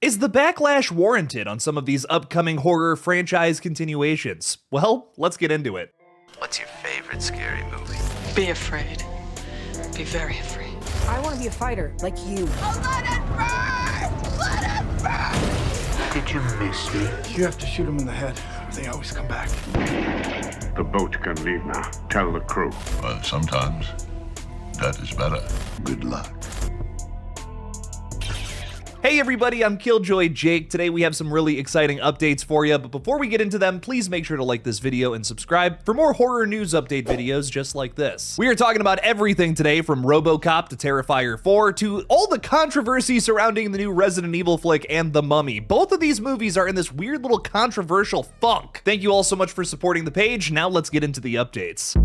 Is the backlash warranted on some of these upcoming horror franchise continuations? Well, let's get into it. What's your favorite scary movie? Be afraid. Be very afraid. I want to be a fighter, like you. Oh, let it burn! Let it burn! Did you miss me? You have to shoot them in the head. They always come back. The boat can leave now. Tell the crew. But sometimes that is better. Good luck. Hey everybody, I'm Killjoy Jake. Today we have some really exciting updates for you, but before we get into them, please make sure to like this video and subscribe for more horror news update videos just like this. We are talking about everything today, from ROBOCOP to TERRIFIER 4 to all the controversy surrounding the new Resident Evil flick and The Mummy. Both of these movies are in this weird little controversial funk. Thank you all so much for supporting the page. Now let's get into the updates.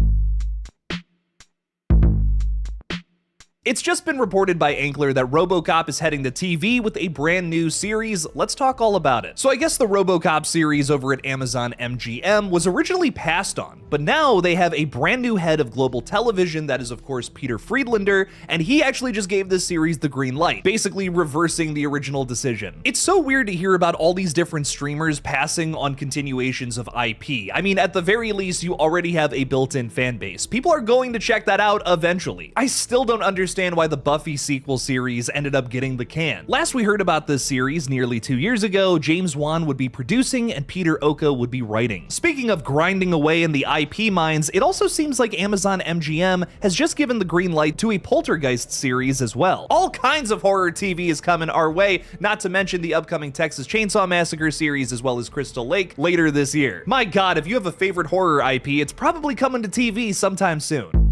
It's just been reported by Ankler that ROBOCOP is heading to TV with a brand new series. Let's talk all about it. So I guess the ROBOCOP series over at Amazon MGM was originally passed on, but now they have a brand new head of global television that is of course Peter Friedlander, and he actually just gave this series the green light, basically reversing the original decision. It's so weird to hear about all these different streamers passing on continuations of IP. I mean, at the very least, you already have a built-in fan base. People are going to check that out eventually. I still don't understand why the Buffy sequel series ended up getting the can. Last we heard about this series nearly 2 years ago, James Wan would be producing and Peter Oka would be writing. Speaking of grinding away in the IP mines, it also seems like Amazon MGM has just given the green light to a Poltergeist series as well. All kinds of horror TV is coming our way, not to mention the upcoming Texas Chainsaw Massacre series as well as Crystal Lake later this year. My god, if you have a favorite horror IP, it's probably coming to TV sometime soon.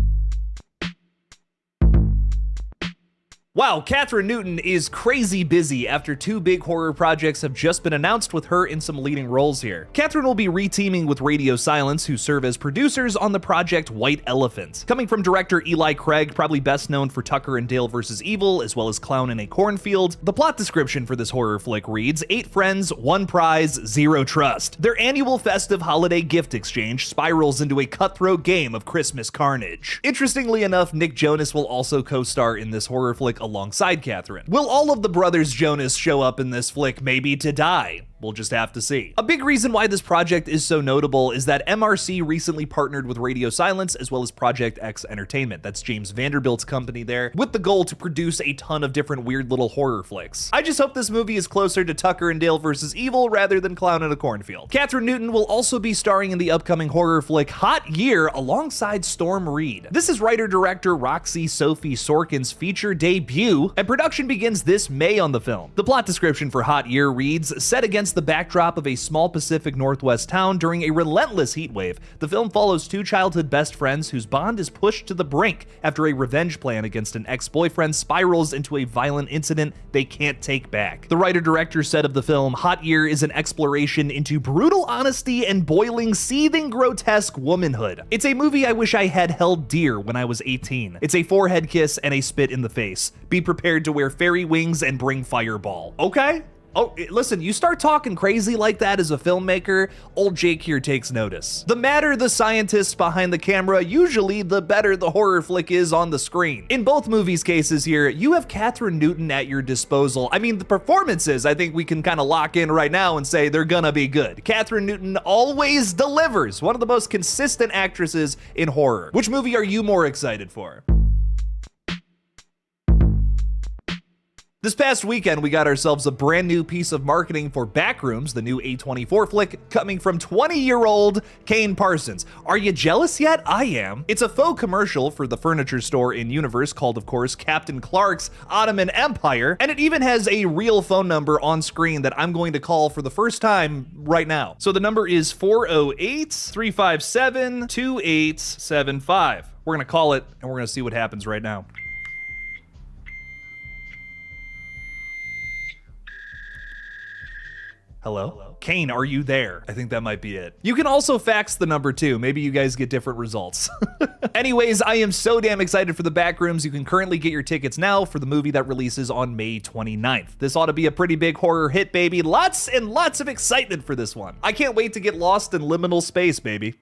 Wow, KATHRYN Newton is crazy busy after 2 big horror projects have just been announced with her in some leading roles here. KATHRYN will be re-teaming with Radio Silence, who serve as producers on the project White Elephant. Coming from director Eli Craig, probably best known for Tucker and Dale vs. Evil, as well as Clown in a Cornfield, the plot description for this horror flick reads, 8 friends, 1 prize, 0 trust. Their annual festive holiday gift exchange spirals into a cutthroat game of Christmas carnage. Interestingly enough, Nick Jonas will also co-star in this horror flick alongside KATHRYN. Will all of the brothers Jonas show up in this flick, maybe to die? We'll just have to see. A big reason why this project is so notable is that MRC recently partnered with Radio Silence as well as Project X Entertainment, that's James Vanderbilt's company there, with the goal to produce a ton of different weird little horror flicks. I just hope this movie is closer to Tucker and Dale vs. Evil rather than Clown in a Cornfield. KATHRYN Newton will also be starring in the upcoming horror flick Hot Year alongside Storm Reed. This is writer-director Roxy Sophie Sorkin's feature debut, and production begins this May on the film. The plot description for Hot Year reads, set against the backdrop of a small Pacific Northwest town during a relentless heat wave, the film follows 2 childhood best friends whose bond is pushed to the brink after a revenge plan against an ex-boyfriend spirals into a violent incident they can't take back. The writer-director said of the film, Hot Year is an exploration into brutal honesty and boiling, seething, grotesque womanhood. It's a movie I wish I had held dear when I was 18. It's a forehead kiss and a spit in the face. Be prepared to wear fairy wings and bring fireball. Okay? Oh, listen, you start talking crazy like that as a filmmaker, old Jake here takes notice. The madder the scientists behind the camera, usually the better the horror flick is on the screen. In both movies' cases here, you have KATHRYN Newton at your disposal. I mean, the performances, I think we can kind of lock in right now and say they're gonna be good. KATHRYN Newton always delivers, one of the most consistent actresses in horror. Which movie are you more excited for? This past weekend, we got ourselves a brand new piece of marketing for BACKROOMS, the new A24 flick, coming from 20-year-old Kane Parsons. Are you jealous yet? I am. It's a faux commercial for the furniture store in Universe called, of course, Captain Clark's Ottoman Empire, and it even has a real phone number on screen that I'm going to call for the first time right now. So the number is 408-357-2875. We're gonna call it, and we're gonna see what happens right now. Hello? Kane, are you there? I think that might be it. You can also fax the number too. Maybe you guys get different results. Anyways, I am so damn excited for the Backrooms. You can currently get your tickets now for the movie that releases on May 29th. This ought to be a pretty big horror hit, baby. Lots and lots of excitement for this one. I can't wait to get lost in liminal space, baby.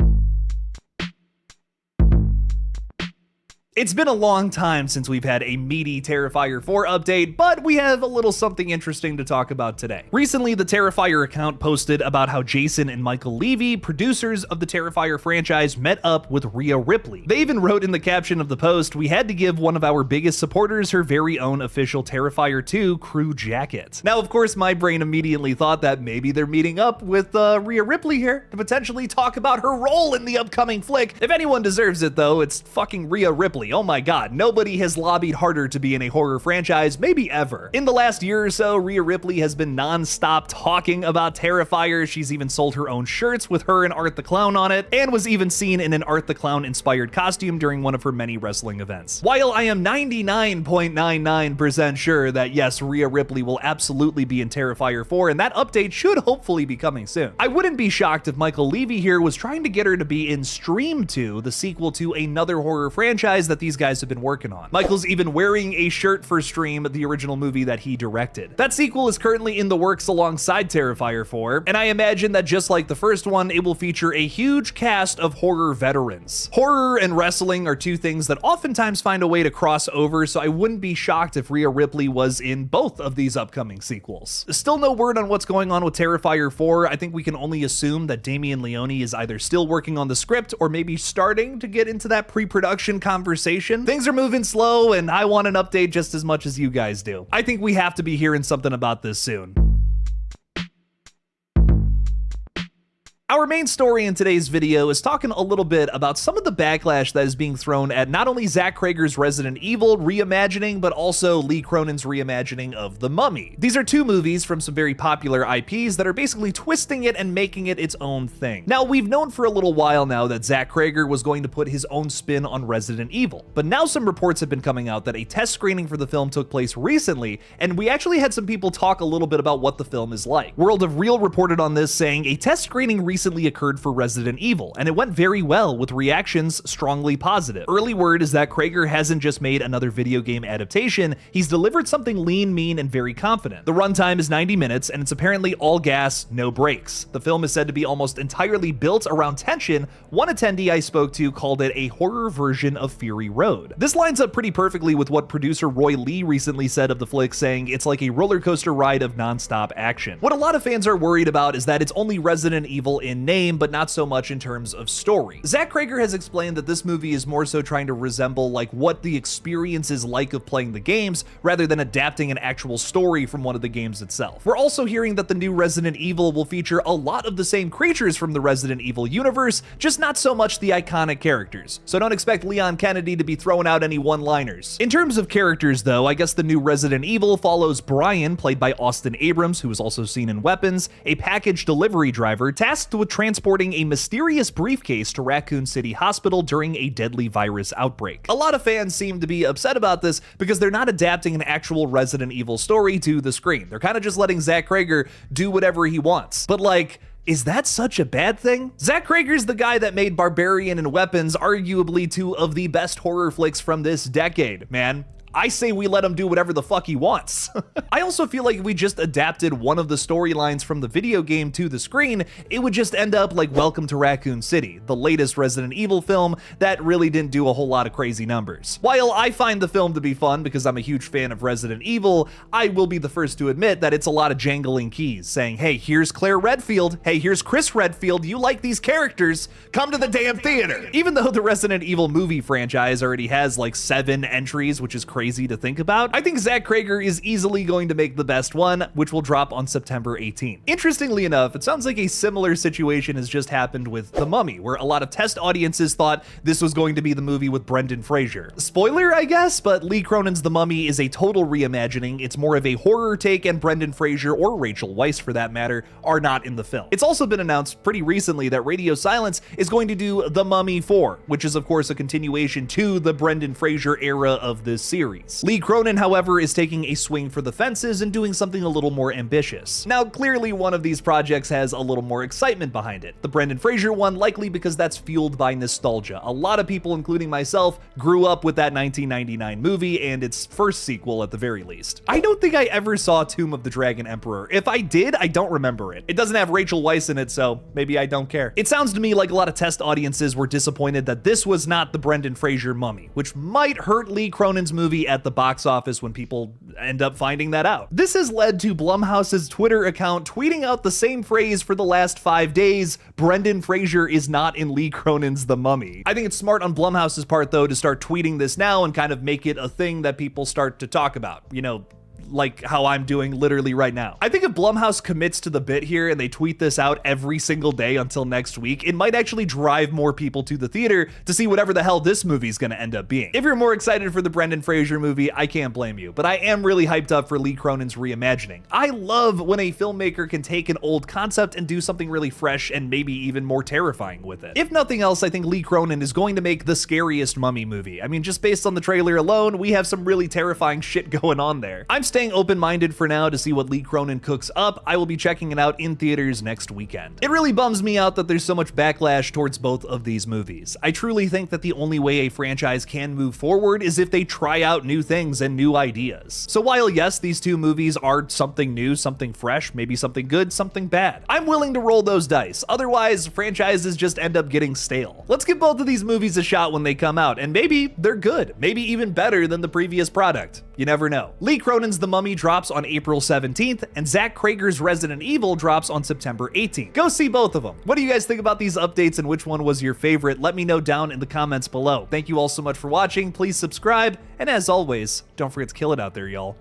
It's been a long time since we've had a meaty Terrifier 4 update, but we have a little something interesting to talk about today. Recently, the Terrifier account posted about how Jason and Michael Levy, producers of the Terrifier franchise, met up with Rhea Ripley. They even wrote in the caption of the post, "We had to give one of our biggest supporters her very own official Terrifier 2 crew jacket." Now, of course, my brain immediately thought that maybe they're meeting up with Rhea Ripley here to potentially talk about her role in the upcoming flick. If anyone deserves it, though, it's fucking Rhea Ripley. Oh my god, nobody has lobbied harder to be in a horror franchise, maybe ever. In the last year or so, Rhea Ripley has been non-stop talking about Terrifier. She's even sold her own shirts with her and Art the Clown on it, and was even seen in an Art the Clown inspired costume during one of her many wrestling events. While I am 99.99% sure that yes, Rhea Ripley will absolutely be in Terrifier 4, and that update should hopefully be coming soon. I wouldn't be shocked if Michael Levy here was trying to get her to be in Stream 2, the sequel to another horror franchise that these guys have been working on. Michael's even wearing a shirt for Stream, the original movie that he directed. That sequel is currently in the works alongside Terrifier 4, and I imagine that just like the first one, it will feature a huge cast of horror veterans. Horror and wrestling are two things that oftentimes find a way to cross over, so I wouldn't be shocked if Rhea Ripley was in both of these upcoming sequels. Still no word on what's going on with Terrifier 4. I think we can only assume that Damien Leone is either still working on the script or maybe starting to get into that pre-production conversation. Things are moving slow, and I want an update just as much as you guys do. I think we have to be hearing something about this soon. Our main story in today's video is talking a little bit about some of the backlash that is being thrown at not only Zack Cregger's Resident Evil reimagining, but also Lee Cronin's reimagining of The Mummy. These are two movies from some very popular IPs that are basically twisting it and making it its own thing. Now, we've known for a little while now that Zack Cregger was going to put his own spin on Resident Evil, but now some reports have been coming out that a test screening for the film took place recently, and we actually had some people talk a little bit about what the film is like. World of Real reported on this, saying a test screening recently occurred for Resident Evil, and it went very well, with reactions strongly positive. Early word is that Cregger hasn't just made another video game adaptation, he's delivered something lean, mean, and very confident. The runtime is 90 minutes, and it's apparently all gas, no breaks. The film is said to be almost entirely built around tension. One attendee I spoke to called it a horror version of Fury Road. This lines up pretty perfectly with what producer Roy Lee recently said of the flick, saying it's like a roller coaster ride of non-stop action. What a lot of fans are worried about is that it's only Resident Evil in name, but not so much in terms of story. Zack Cregger has explained that this movie is more so trying to resemble like what the experience is like of playing the games, rather than adapting an actual story from one of the games itself. We're also hearing that the new Resident Evil will feature a lot of the same creatures from the Resident Evil universe, just not so much the iconic characters. So don't expect Leon Kennedy to be throwing out any one-liners. In terms of characters though, I guess the new Resident Evil follows Brian, played by Austin Abrams, who was also seen in Weapons, a package delivery driver tasked with transporting a mysterious briefcase to Raccoon City Hospital during a deadly virus outbreak. A lot of fans seem to be upset about this because they're not adapting an actual Resident Evil story to the screen. They're kind of just letting Zack Cregger do whatever he wants. But like, is that such a bad thing? Zack Cregger's the guy that made Barbarian and Weapons arguably two of the best horror flicks from this decade, man. I say we let him do whatever the fuck he wants. I also feel like if we just adapted one of the storylines from the video game to the screen, it would just end up like Welcome to Raccoon City, the latest Resident Evil film that really didn't do a whole lot of crazy numbers. While I find the film to be fun because I'm a huge fan of Resident Evil, I will be the first to admit that it's a lot of jangling keys saying, hey, here's Claire Redfield, hey, here's Chris Redfield, you like these characters, come to the damn theater. Even though the Resident Evil movie franchise already has like 7 entries, which is crazy to think about, I think Zack Cregger is easily going to make the best one, which will drop on September 18th. Interestingly enough, it sounds like a similar situation has just happened with The Mummy, where a lot of test audiences thought this was going to be the movie with Brendan Fraser. Spoiler, I guess, but Lee Cronin's The Mummy is a total reimagining. It's more of a horror take, and Brendan Fraser, or Rachel Weisz for that matter, are not in the film. It's also been announced pretty recently that Radio Silence is going to do The Mummy 4, which is of course a continuation to the Brendan Fraser era of this series. series. Lee Cronin, however, is taking a swing for the fences and doing something a little more ambitious. Now, clearly one of these projects has a little more excitement behind it. The Brendan Fraser one likely because that's fueled by nostalgia. A lot of people, including myself, grew up with that 1999 movie and its first sequel at the very least. I don't think I ever saw Tomb of the Dragon Emperor. If I did, I don't remember it. It doesn't have Rachel Weisz in it, so maybe I don't care. It sounds to me like a lot of test audiences were disappointed that this was not the Brendan Fraser Mummy, which might hurt Lee Cronin's movie at the box office when people end up finding that out. This has led to Blumhouse's Twitter account tweeting out the same phrase for the last 5 days: Brendan Fraser is not in Lee Cronin's The Mummy. I think it's smart on Blumhouse's part, though, to start tweeting this now and kind of make it a thing that people start to talk about. You know, like how I'm doing literally right now. I think if Blumhouse commits to the bit here and they tweet this out every single day until next week, it might actually drive more people to the theater to see whatever the hell this movie's gonna end up being. If you're more excited for the Brendan Fraser movie, I can't blame you, but I am really hyped up for Lee Cronin's reimagining. I love when a filmmaker can take an old concept and do something really fresh and maybe even more terrifying with it. If nothing else, I think Lee Cronin is going to make the scariest Mummy movie. I mean, just based on the trailer alone, we have some really terrifying shit going on there. I'm staying open-minded for now to see what Lee Cronin cooks up. I will be checking it out in theaters next weekend. It really bums me out that there's so much backlash towards both of these movies. I truly think that the only way a franchise can move forward is if they try out new things and new ideas. So while yes, these two movies are something new, something fresh, maybe something good, something bad, I'm willing to roll those dice. Otherwise, franchises just end up getting stale. Let's give both of these movies a shot when they come out, and maybe they're good, maybe even better than the previous product. You never know. Lee Cronin's The Mummy drops on April 17th, and Zach Crager's Resident Evil drops on September 18th. Go see both of them. What do you guys think about these updates and which one was your favorite? Let me know down in the comments below. Thank you all so much for watching. Please subscribe, and as always, don't forget to kill it out there, y'all.